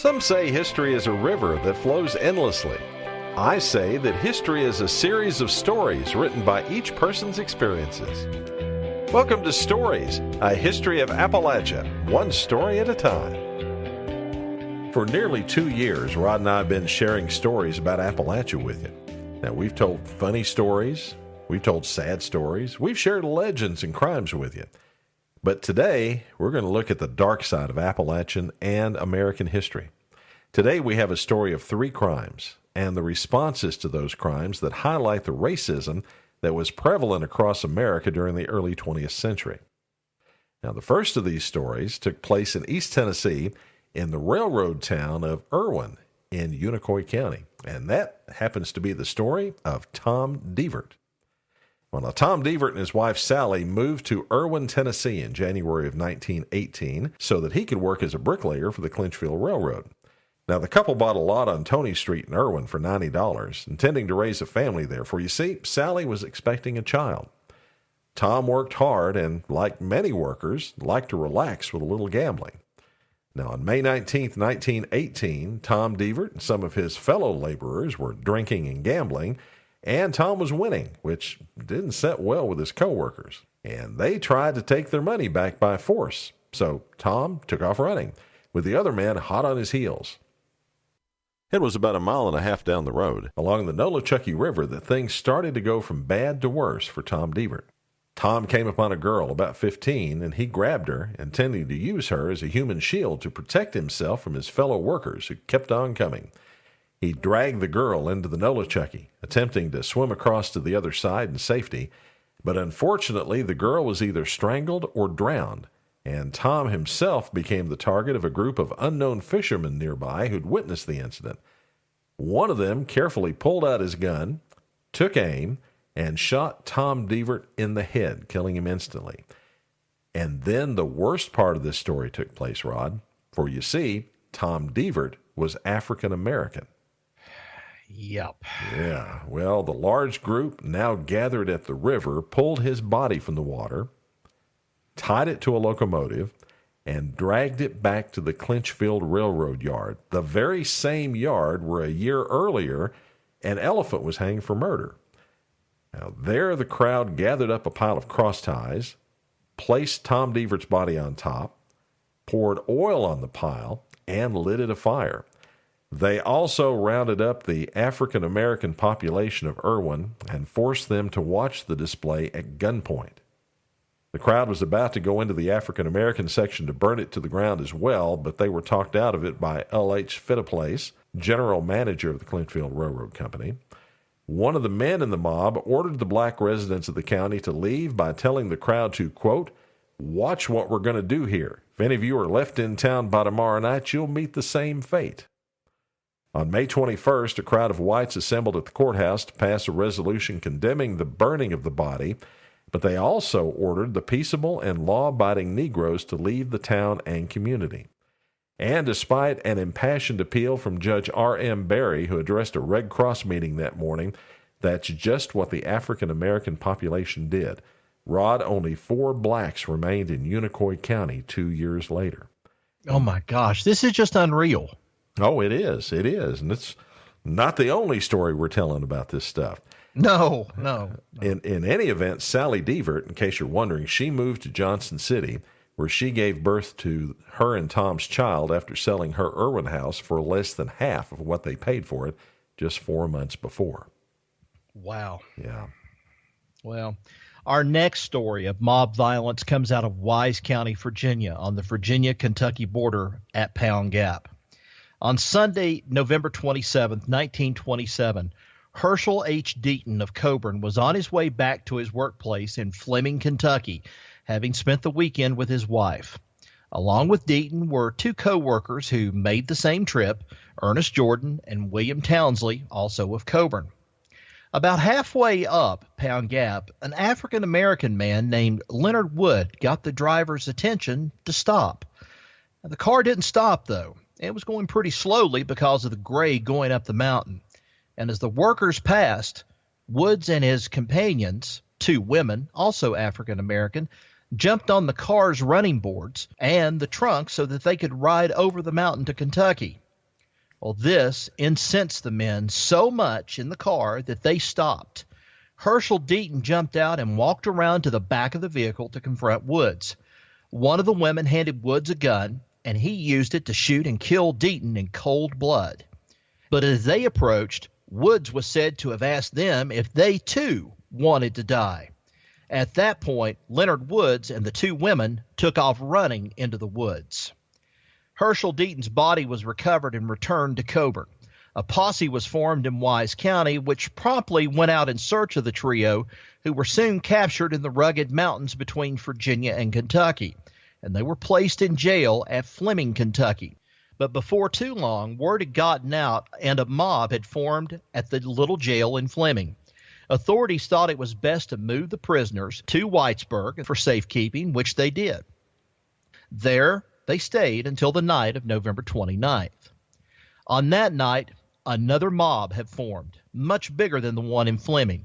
Some say history is a river that flows endlessly. I say that history is a series of stories written by each person's experiences. Welcome to Stories, a history of Appalachia, one story at a time. For nearly 2 years, Rod and I have been sharing stories about Appalachia with you. Now, we've told funny stories, we've told sad stories, we've shared legends and crimes with you. But today, we're going to look at the dark side of Appalachian and American history. Today, we have a story of 3 crimes and the responses to those crimes that highlight the racism that was prevalent across America during the early 20th century. Now, the first of these stories took place in East Tennessee in the railroad town of Irwin in Unicoi County, and that happens to be the story of Tom Devert. Well, now, Tom Devert and his wife Sally moved to Irwin, Tennessee in January of 1918 so that he could work as a bricklayer for the Clinchfield Railroad. Now, the couple bought a lot on Tony Street in Irwin for $90, intending to raise a family there, for you see, Sally was expecting a child. Tom worked hard and, like many workers, liked to relax with a little gambling. Now, on May 19, 1918, Tom Devert and some of his fellow laborers were drinking and gambling, and Tom was winning, which didn't sit well with his coworkers. And they tried to take their money back by force. So Tom took off running, with the other man hot on his heels. It was about 1.5 miles down the road, along the Nolichucky River, that things started to go from bad to worse for Tom Devert. Tom came upon a girl about 15, and he grabbed her, intending to use her as a human shield to protect himself from his fellow workers who kept on coming. He dragged the girl into the Nolichucky, attempting to swim across to the other side in safety, but unfortunately the girl was either strangled or drowned, and Tom himself became the target of a group of unknown fishermen nearby who'd witnessed the incident. One of them carefully pulled out his gun, took aim, and shot Tom Devert in the head, killing him instantly. And then the worst part of this story took place, Rod, for you see, Tom Devert was African American. Yep. Yeah, well, the large group now gathered at the river pulled his body from the water, tied it to a locomotive, and dragged it back to the Clinchfield Railroad yard, the very same yard where a year earlier an elephant was hanged for murder. Now, there the crowd gathered up a pile of cross ties, placed Tom Devert's body on top, poured oil on the pile, and lit it afire. They also rounded up the African American population of Irwin and forced them to watch the display at gunpoint. The crowd was about to go into the African American section to burn it to the ground as well, but they were talked out of it by L.H. Fittiplace, general manager of the Clinchfield Railroad Company. One of the men in the mob ordered the black residents of the county to leave by telling the crowd to, quote, "Watch what we're going to do here. If any of you are left in town by tomorrow night, you'll meet the same fate." On May 21st, a crowd of whites assembled at the courthouse to pass a resolution condemning the burning of the body, but they also ordered the peaceable and law-abiding Negroes to leave the town and community. And despite an impassioned appeal from Judge R.M. Berry, who addressed a Red Cross meeting that morning, that's just what the African-American population did. Rod, only 4 blacks remained in Unicoi County 2 years later. Oh, my gosh. This is just unreal. Oh, it is. It is. And it's not the only story we're telling about this stuff. No. In any event, Sally Devert, in case you're wondering, she moved to Johnson City, where she gave birth to her and Tom's child after selling her Irwin house for less than half of what they paid for it just 4 months before. Wow. Yeah. Well, our next story of mob violence comes out of Wise County, Virginia, on the Virginia-Kentucky border at Pound Gap. On Sunday, November 27th, 1927, Herschel H. Deaton of Coburn was on his way back to his workplace in Fleming, Kentucky, having spent the weekend with his wife. Along with Deaton were 2 co-workers who made the same trip, Ernest Jordan and William Townsley, also of Coburn. About halfway up Pound Gap, an African-American man named Leonard Wood got the driver's attention to stop. Now, the car didn't stop, though. It was going pretty slowly because of the grade going up the mountain. And as the workers passed, Woods and his companions, 2 women, also African-American, jumped on the car's running boards and the trunk so that they could ride over the mountain to Kentucky. Well, this incensed the men so much in the car that they stopped. Herschel Deaton jumped out and walked around to the back of the vehicle to confront Woods. One of the women handed Woods a gun, and he used it to shoot and kill Deaton in cold blood. But as they approached, Woods was said to have asked them if they too wanted to die. At that point, Leonard Woods and the two women took off running into the woods. Herschel Deaton's body was recovered and returned to Coburn. A posse was formed in Wise County, which promptly went out in search of the trio, who were soon captured in the rugged mountains between Virginia and Kentucky, and they were placed in jail at Fleming, Kentucky. But before too long, word had gotten out and a mob had formed at the little jail in Fleming. Authorities thought it was best to move the prisoners to Whitesburg for safekeeping, which they did. There, they stayed until the night of November 29th. On that night, another mob had formed, much bigger than the one in Fleming.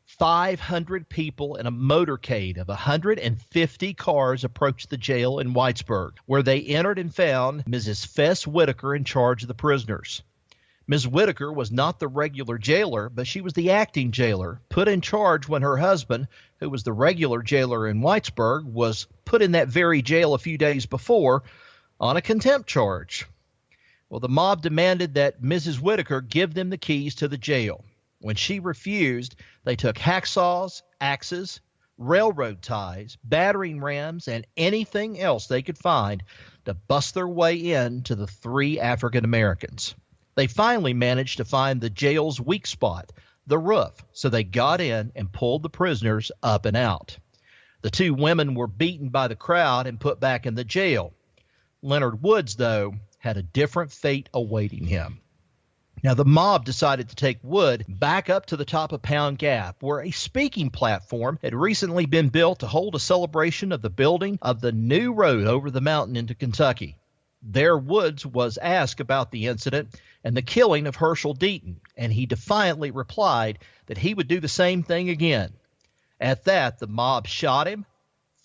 500 people in a motorcade of 150 cars approached the jail in Whitesburg, where they entered and found Mrs. Fess Whitaker in charge of the prisoners. Ms. Whitaker was not the regular jailer, but she was the acting jailer, put in charge when her husband, who was the regular jailer in Whitesburg, was put in that very jail a few days before on a contempt charge. Well, the mob demanded that Mrs. Whitaker give them the keys to the jail. When she refused, they took hacksaws, axes, railroad ties, battering rams, and anything else they could find to bust their way in to the three African Americans. They finally managed to find the jail's weak spot, the roof, so they got in and pulled the prisoners up and out. The two women were beaten by the crowd and put back in the jail. Leonard Woods, though, had a different fate awaiting him. Now, the mob decided to take Wood back up to the top of Pound Gap, where a speaking platform had recently been built to hold a celebration of the building of the new road over the mountain into Kentucky. There, Woods was asked about the incident and the killing of Herschel Deaton, and he defiantly replied that he would do the same thing again. At that, the mob shot him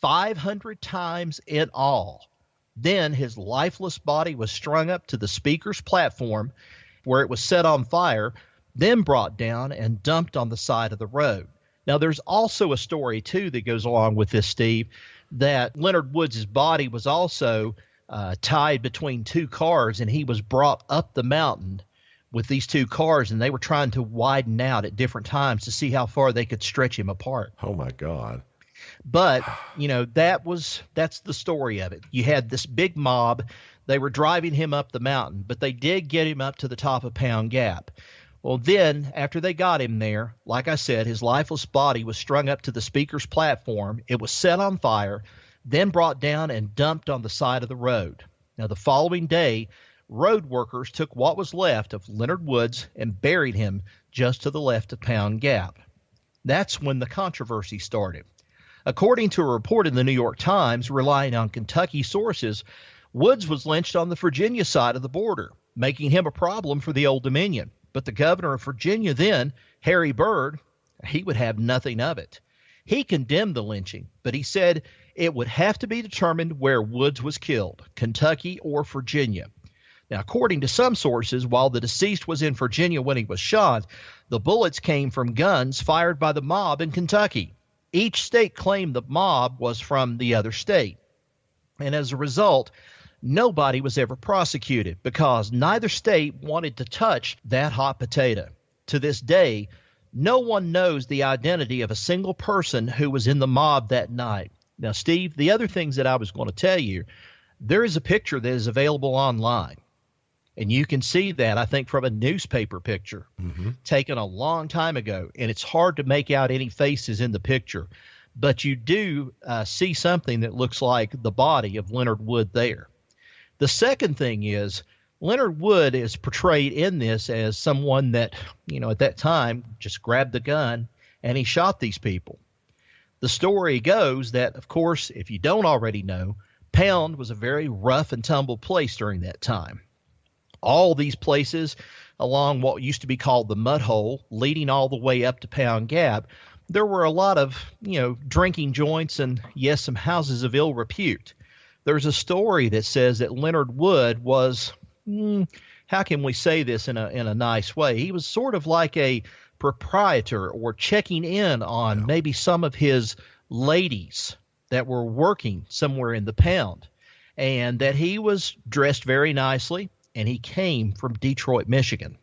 500 times in all. Then his lifeless body was strung up to the speaker's platform, where it was set on fire, then brought down and dumped on the side of the road. Now, there's also a story, too, that goes along with this, Steve, that Leonard Woods' body was also tied between two cars, and he was brought up the mountain with these two cars, and they were trying to widen out at different times to see how far they could stretch him apart. Oh, my God. But, that's the story of it. You had this big mob. They were driving him up the mountain, but they did get him up to the top of Pound Gap. Well, then, after they got him there, like I said, his lifeless body was strung up to the speaker's platform. It was set on fire, then brought down and dumped on the side of the road. Now, the following day, road workers took what was left of Leonard Woods and buried him just to the left of Pound Gap. That's when the controversy started. According to a report in the New York Times, relying on Kentucky sources, Woods was lynched on the Virginia side of the border, making him a problem for the Old Dominion. But the governor of Virginia then, Harry Byrd, he would have nothing of it. He condemned the lynching, but he said it would have to be determined where Woods was killed, Kentucky or Virginia. Now, according to some sources, while the deceased was in Virginia when he was shot, the bullets came from guns fired by the mob in Kentucky. Each state claimed the mob was from the other state. And as a result, nobody was ever prosecuted because neither state wanted to touch that hot potato. To this day, no one knows the identity of a single person who was in the mob that night. Now, Steve, the other things that I was going to tell you, there is a picture that is available online. And you can see that, I think, from a newspaper picture taken a long time ago. And it's hard to make out any faces in the picture. But you do see something that looks like the body of Leonard Wood there. The second thing is Leonard Wood is portrayed in this as someone that, at that time just grabbed the gun and he shot these people. The story goes that, of course, if you don't already know, Pound was a very rough and tumble place during that time. All these places along what used to be called the Mud Hole, leading all the way up to Pound Gap, there were a lot of, drinking joints and, yes, some houses of ill repute. There's a story that says that Leonard Wood was, how can we say this in a nice way? He was sort of like a proprietor or checking in on maybe some of his ladies that were working somewhere in the pound, and that he was dressed very nicely, and he came from Detroit, Michigan.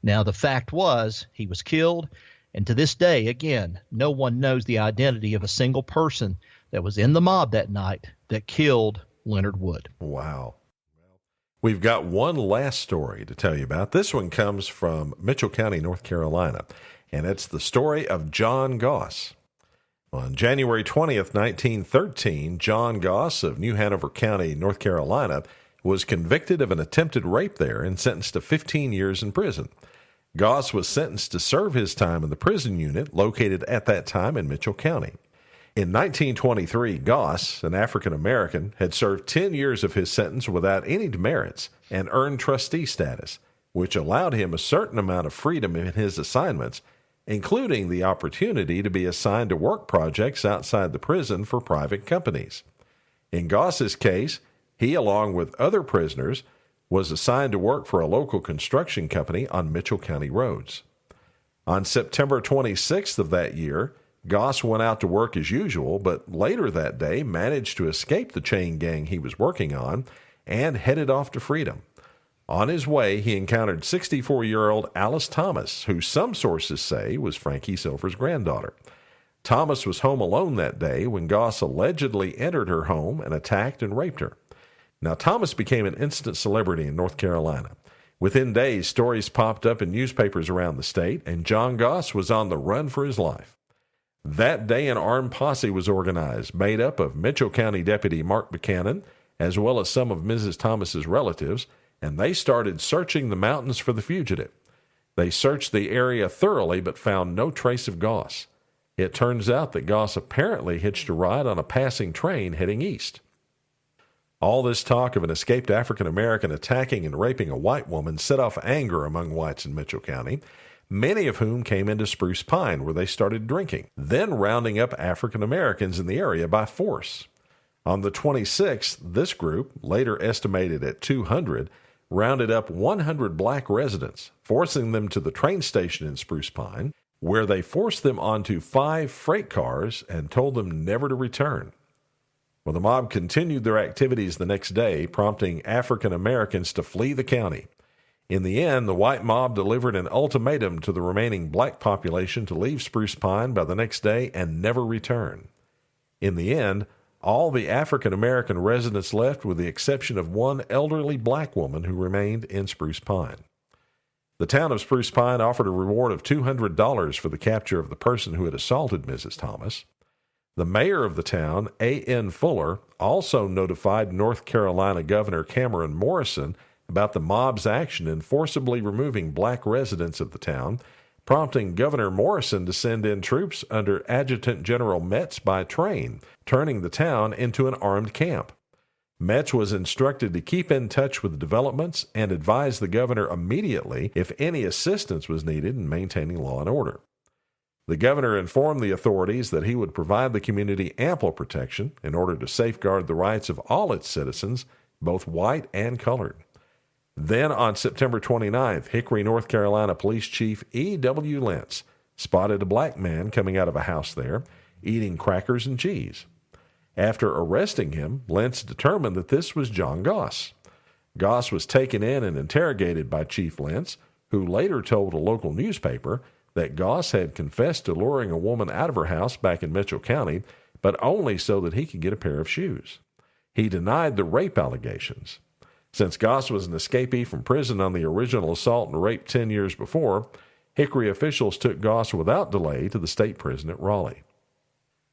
Now, the fact was he was killed, and to this day, again, no one knows the identity of a single person that was in the mob that night that killed Leonard Wood. Wow. We've got one last story to tell you about. This one comes from Mitchell County, North Carolina, and it's the story of John Goss. On January 20th, 1913, John Goss of New Hanover County, North Carolina, was convicted of an attempted rape there and sentenced to 15 years in prison. Goss was sentenced to serve his time in the prison unit located at that time in Mitchell County. In 1923, Goss, an African American, had served 10 years of his sentence without any demerits and earned trustee status, which allowed him a certain amount of freedom in his assignments, including the opportunity to be assigned to work projects outside the prison for private companies. In Goss's case, he, along with other prisoners, was assigned to work for a local construction company on Mitchell County roads. On September 26th of that year, Goss went out to work as usual, but later that day managed to escape the chain gang he was working on and headed off to freedom. On his way, he encountered 64-year-old Alice Thomas, who some sources say was Frankie Silver's granddaughter. Thomas was home alone that day when Goss allegedly entered her home and attacked and raped her. Now, Thomas became an instant celebrity in North Carolina. Within days, stories popped up in newspapers around the state, and John Goss was on the run for his life. That day, an armed posse was organized, made up of Mitchell County Deputy Mark Buchanan, as well as some of Mrs. Thomas's relatives, and they started searching the mountains for the fugitive. They searched the area thoroughly but found no trace of Goss. It turns out that Goss apparently hitched a ride on a passing train heading east. All this talk of an escaped African American attacking and raping a white woman set off anger among whites in Mitchell County, many of whom came into Spruce Pine where they started drinking, then rounding up African Americans in the area by force. On the 26th, this group, later estimated at 200, rounded up 100 black residents, forcing them to the train station in Spruce Pine, where they forced them onto 5 freight cars and told them never to return. Well, the mob continued their activities the next day, prompting African Americans to flee the county. In the end, the white mob delivered an ultimatum to the remaining black population to leave Spruce Pine by the next day and never return. In the end, all the African American residents left with the exception of one elderly black woman who remained in Spruce Pine. The town of Spruce Pine offered a reward of $200 for the capture of the person who had assaulted Mrs. Thomas. The mayor of the town, A.N. Fuller, also notified North Carolina Governor Cameron Morrison about the mob's action in forcibly removing black residents of the town, prompting Governor Morrison to send in troops under Adjutant General Metz by train, turning the town into an armed camp. Metz was instructed to keep in touch with developments and advise the governor immediately if any assistance was needed in maintaining law and order. The governor informed the authorities that he would provide the community ample protection in order to safeguard the rights of all its citizens, both white and colored. Then, on September 29th, Hickory, North Carolina Police Chief E.W. Lentz spotted a black man coming out of a house there, eating crackers and cheese. After arresting him, Lentz determined that this was John Goss. Goss was taken in and interrogated by Chief Lentz, who later told a local newspaper that Goss had confessed to luring a woman out of her house back in Mitchell County, but only so that he could get a pair of shoes. He denied the rape allegations. Since Goss was an escapee from prison on the original assault and rape 10 years before, Hickory officials took Goss without delay to the state prison at Raleigh.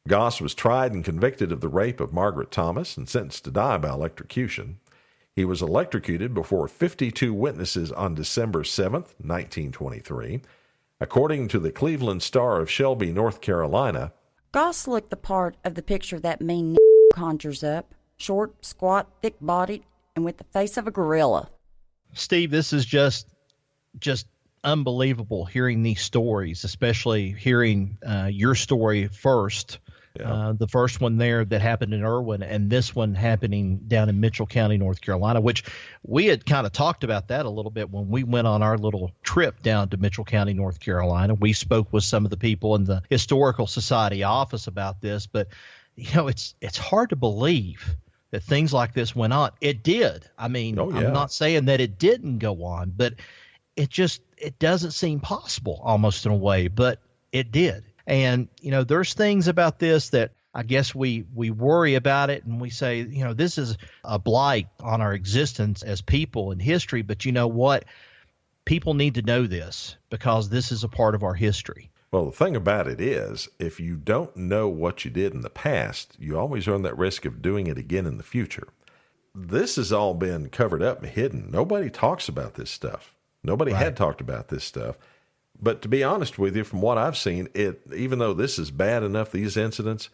Goss was tried and convicted of the rape of Margaret Thomas and sentenced to die by electrocution. He was electrocuted before 52 witnesses on December 7, 1923. According to the Cleveland Star of Shelby, North Carolina, Goss looked the part of the picture that mean conjures up. Short, squat, thick-bodied, and with the face of a gorilla. Steve, this is just unbelievable hearing these stories, especially hearing your story first Yeah. The first one there that happened in Irwin, and this one happening down in Mitchell County, North Carolina, which we had kind of talked about that a little bit when we went on our little trip down to Mitchell County, North Carolina. We spoke with some of the people in the Historical Society office about this, but it's hard to believe that things like this went on. It did. I mean, Oh, yeah. I'm not saying that it didn't go on, but it doesn't seem possible almost in a way, but it did. And, there's things about this that I guess we worry about it and we say, this is a blight on our existence as people in history. But you know what? People need to know this because this is a part of our history. Well, the thing about it is, if you don't know what you did in the past, you always run that risk of doing it again in the future. This has all been covered up and hidden. Nobody talks about this stuff. Nobody had talked about this stuff. But to be honest with you, from what I've seen, even though this is bad enough, these incidents,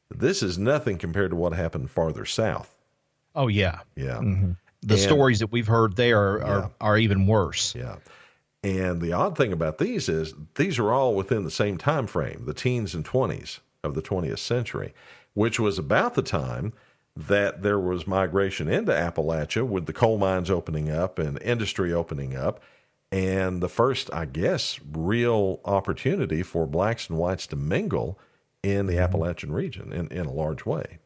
this is nothing compared to what happened farther south. Oh, yeah. Yeah. Mm-hmm. The stories that we've heard there are even worse. Yeah. And the odd thing about these is these are all within the same time frame, the teens and 20s of the 20th century, which was about the time that there was migration into Appalachia with the coal mines opening up and industry opening up. And the first, I guess, real opportunity for blacks and whites to mingle in the Appalachian region in a large way.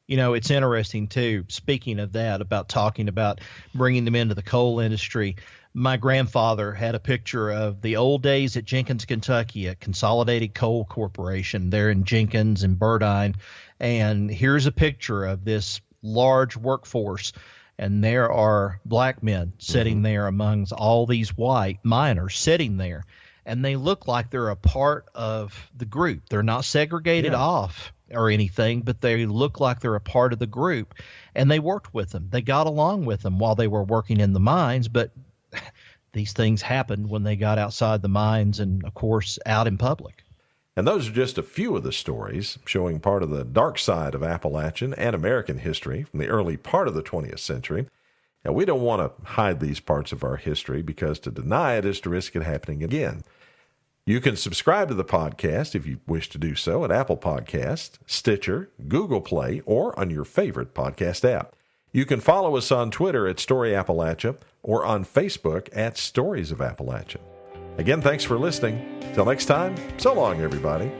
It's interesting, too, speaking of that, about talking about bringing them into the coal industry. My grandfather had a picture of the old days at Jenkins, Kentucky, at Consolidated Coal Corporation there in Jenkins and Burdine. And here's a picture of this large workforce. And there are black men sitting there amongst all these white miners sitting there. And they look like they're a part of the group. They're not segregated off or anything, but they look like they're a part of the group. And they worked with them. They got along with them while they were working in the mines. But these things happened when they got outside the mines and, of course, out in public. And those are just a few of the stories showing part of the dark side of Appalachian and American history from the early part of the 20th century. Now, we don't want to hide these parts of our history because to deny it is to risk it happening again. You can subscribe to the podcast if you wish to do so at Apple Podcasts, Stitcher, Google Play, or on your favorite podcast app. You can follow us on Twitter at Story Appalachia or on Facebook at Stories of Appalachia. Again, thanks for listening. Till next time, so long, everybody.